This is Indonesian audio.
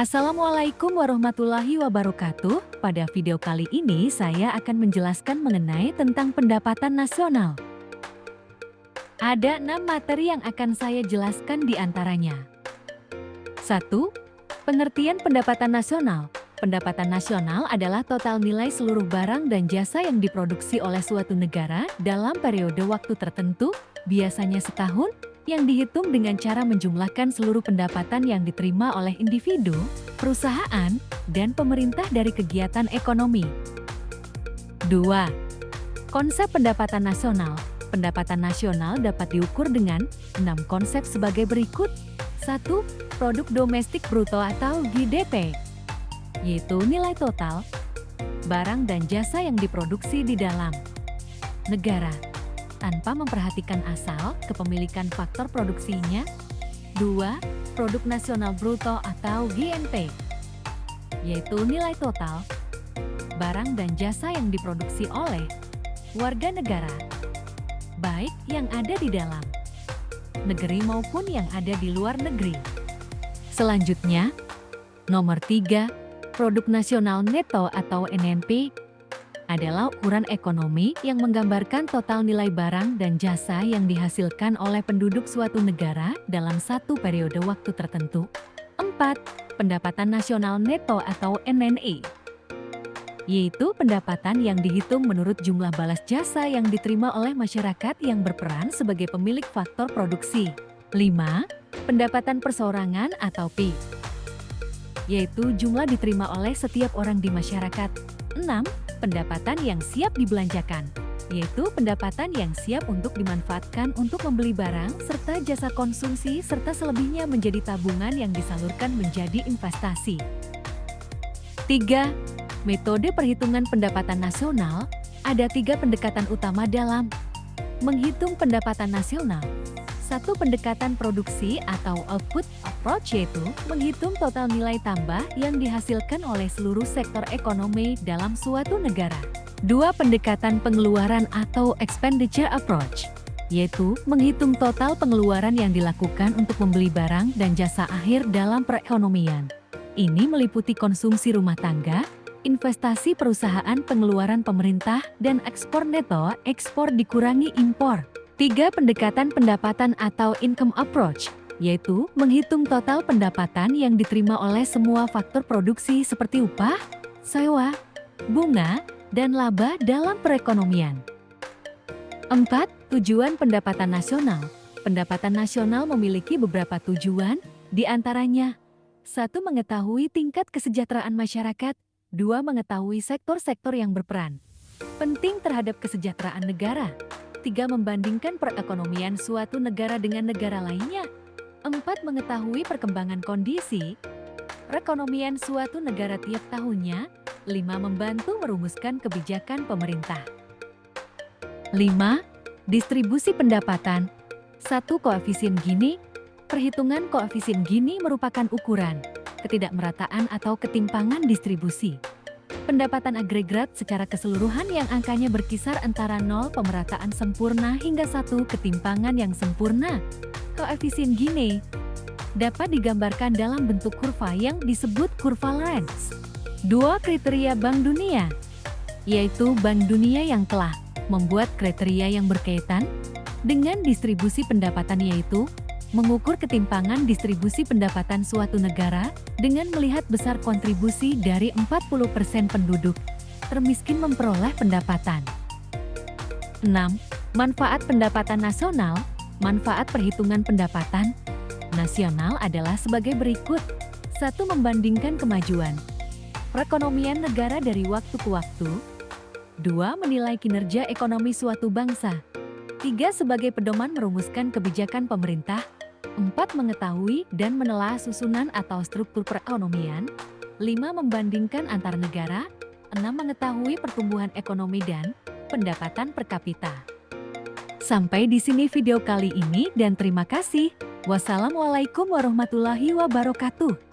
Assalamualaikum warahmatullahi wabarakatuh. Pada video kali ini saya akan menjelaskan mengenai tentang pendapatan nasional. Ada 6 materi yang akan saya jelaskan di antaranya. 1. Pengertian pendapatan nasional. Pendapatan nasional adalah total nilai seluruh barang dan jasa yang diproduksi oleh suatu negara dalam periode waktu tertentu, biasanya setahun, yang dihitung dengan cara menjumlahkan seluruh pendapatan yang diterima oleh individu, perusahaan, dan pemerintah dari kegiatan ekonomi. 2. Konsep pendapatan nasional. Pendapatan nasional dapat diukur dengan 6 konsep sebagai berikut. 1. Produk domestik bruto atau GDP, yaitu nilai total barang dan jasa yang diproduksi di dalam negara tanpa memperhatikan asal kepemilikan faktor produksinya. 2. Produk nasional bruto atau GNP, yaitu nilai total barang dan jasa yang diproduksi oleh warga negara, baik yang ada di dalam negeri maupun yang ada di luar negeri. Selanjutnya, nomor 3, produk nasional neto atau NNP adalah ukuran ekonomi yang menggambarkan total nilai barang dan jasa yang dihasilkan oleh penduduk suatu negara dalam satu periode waktu tertentu. 4. Pendapatan nasional neto atau NNE, yaitu pendapatan yang dihitung menurut jumlah balas jasa yang diterima oleh masyarakat yang berperan sebagai pemilik faktor produksi. 5. Pendapatan perseorangan atau PI, yaitu jumlah diterima oleh setiap orang di masyarakat. 6. Pendapatan yang siap dibelanjakan, yaitu pendapatan yang siap untuk dimanfaatkan untuk membeli barang serta jasa konsumsi serta selebihnya menjadi tabungan yang disalurkan menjadi investasi. 3. Metode perhitungan pendapatan nasional. Ada 3 pendekatan utama dalam menghitung pendapatan nasional. 1. Pendekatan produksi atau output approach, yaitu menghitung total nilai tambah yang dihasilkan oleh seluruh sektor ekonomi dalam suatu negara. 2. Pendekatan pengeluaran atau expenditure approach, yaitu menghitung total pengeluaran yang dilakukan untuk membeli barang dan jasa akhir dalam perekonomian. Ini meliputi konsumsi rumah tangga, investasi perusahaan, pengeluaran pemerintah, dan ekspor neto, ekspor dikurangi impor. 3. Pendekatan pendapatan atau income approach, yaitu menghitung total pendapatan yang diterima oleh semua faktor produksi seperti upah, sewa, bunga, dan laba dalam perekonomian. 4. Tujuan pendapatan nasional. Pendapatan nasional memiliki beberapa tujuan, di antaranya 1. Mengetahui tingkat kesejahteraan masyarakat. 2. Mengetahui sektor-sektor yang berperan penting terhadap kesejahteraan negara. 3. Membandingkan perekonomian suatu negara dengan negara lainnya. 4. Mengetahui perkembangan kondisi perekonomian suatu negara tiap tahunnya. 5. Membantu merumuskan kebijakan pemerintah. 5. Distribusi pendapatan. 1. Koefisien Gini. Perhitungan koefisien Gini merupakan ukuran ketidakmerataan atau ketimpangan distribusi pendapatan agregat secara keseluruhan yang angkanya berkisar antara 0 pemerataan sempurna hingga 1 ketimpangan yang sempurna. Koefisien Gini dapat digambarkan dalam bentuk kurva yang disebut kurva Lorenz. 2. Kriteria Bank Dunia, yaitu Bank Dunia yang telah membuat kriteria yang berkaitan dengan distribusi pendapatan, yaitu mengukur ketimpangan distribusi pendapatan suatu negara dengan melihat besar kontribusi dari 40% penduduk termiskin memperoleh pendapatan. 6. Manfaat pendapatan nasional. Manfaat perhitungan pendapatan nasional adalah sebagai berikut. 1. Membandingkan kemajuan perekonomian negara dari waktu ke waktu. 2. Menilai kinerja ekonomi suatu bangsa. 3. Sebagai pedoman merumuskan kebijakan pemerintah. 4. Mengetahui dan menelaah susunan atau struktur perekonomian. 5. Membandingkan antar negara. 6. Mengetahui pertumbuhan ekonomi dan pendapatan per kapita. Sampai di sini video kali ini dan terima kasih. Wassalamualaikum warahmatullahi wabarakatuh.